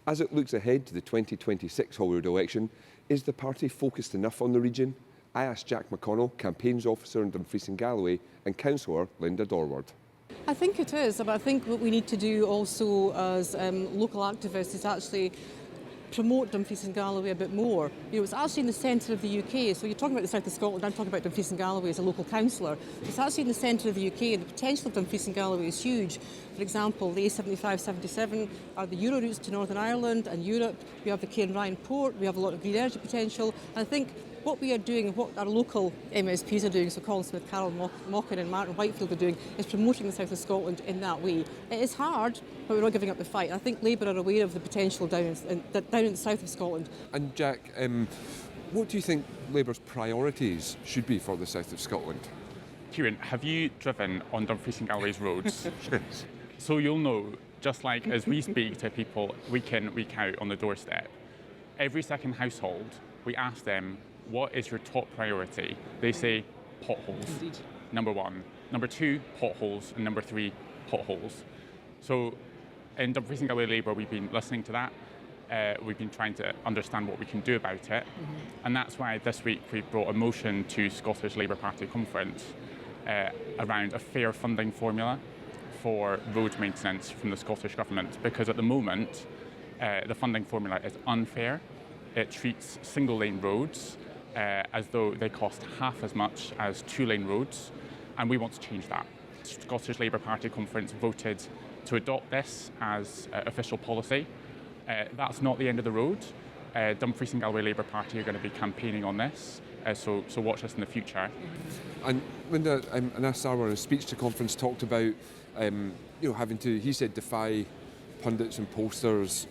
As it looks ahead to the 2026 Holyrood election, is the party focused enough on the region? I asked Jack McConnell, campaigns officer in Dumfries Galloway, and councillor Linda Dorward. I think it is, but I think what we need to do also as local activists is actually promote Dumfries and Galloway a bit more. You know, it's actually in the centre of the UK, so you're talking about the south of Scotland, I'm talking about Dumfries and Galloway as a local councillor. It's actually in the centre of the UK, and the potential of Dumfries and Galloway is huge. For example, the A75, 77 are the Euro routes to Northern Ireland and Europe. We have the Cairnryan port, we have a lot of green energy potential, and I think what we are doing and what our local MSPs are doing, so Colin Smith, Carol Mockin and Martin Whitefield are doing, is promoting the south of Scotland in that way. It is hard, but we're not giving up the fight. I think Labour are aware of the potential down in the south of Scotland. And Jack, what do you think Labour's priorities should be for the south of Scotland? Kieran, have you driven on Dumfries and Galloway's roads? Yes. So you'll know, just like as we speak to people week in, week out on the doorstep, every second household, we ask them, what is your top priority? They say potholes. Indeed. Number one. Number two, potholes. And number three, potholes. So in Dumfries and Galloway Labour, we've been listening to that. We've been trying to understand what we can do about it. Mm-hmm. And that's why this week we brought a motion to Scottish Labour Party conference around a fair funding formula for road maintenance from the Scottish Government. Because at the moment, the funding formula is unfair. It treats single-lane roads as though they cost half as much as two-lane roads, and we want to change that. Scottish Labour Party conference voted to adopt this as official policy. That's not the end of the road. Dumfries and Galloway Labour Party are going to be campaigning on this, so watch us in the future. And Linda, Anas Sarwar in a speech to conference talked about having to, he said, defy pundits and posters.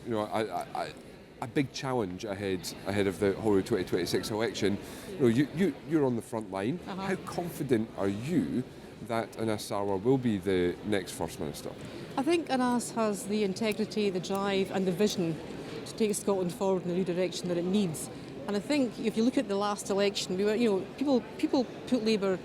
A big challenge ahead of the Holyrood 2026 election. You're on the front line. Uh-huh. How confident are you that Anas Sarwar will be the next First Minister? I think Anas has the integrity, the drive and the vision to take Scotland forward in the new direction that it needs. And I think if you look at the last election, we were, people put Labour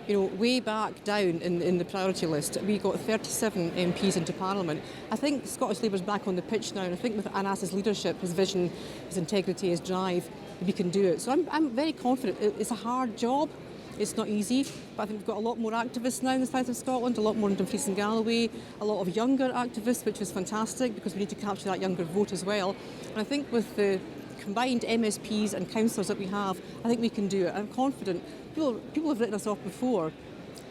way back down in the priority list. We got 37 MPs into Parliament. I think Scottish Labour's back on the pitch now, and I think with Anas's leadership, his vision, his integrity, his drive, we can do it. So I'm very confident. It's a hard job. It's not easy, but I think we've got a lot more activists now in the south of Scotland, a lot more in Dumfries and Galloway, a lot of younger activists, which is fantastic because we need to capture that younger vote as well. And I think with the combined MSPs and councillors that we have, I think we can do it. I'm confident. People have written us off before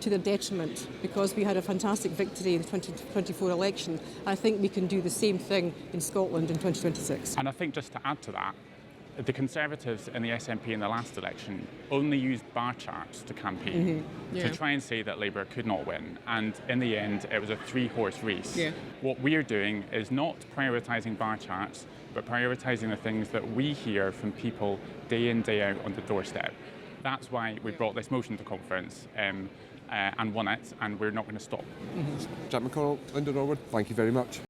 to their detriment because we had a fantastic victory in the 2024 election. And I think we can do the same thing in Scotland in 2026. And I think just to add to that, the Conservatives and the SNP in the last election only used bar charts to campaign, to try and say that Labour could not win. And in the end, it was a three-horse race. Yeah. What we're doing is not prioritising bar charts, but prioritising the things that we hear from people day in, day out on the doorstep. That's why we brought this motion to conference and won it, and we're not going to stop. Jack McConnell, Linda Dorward, thank you very much.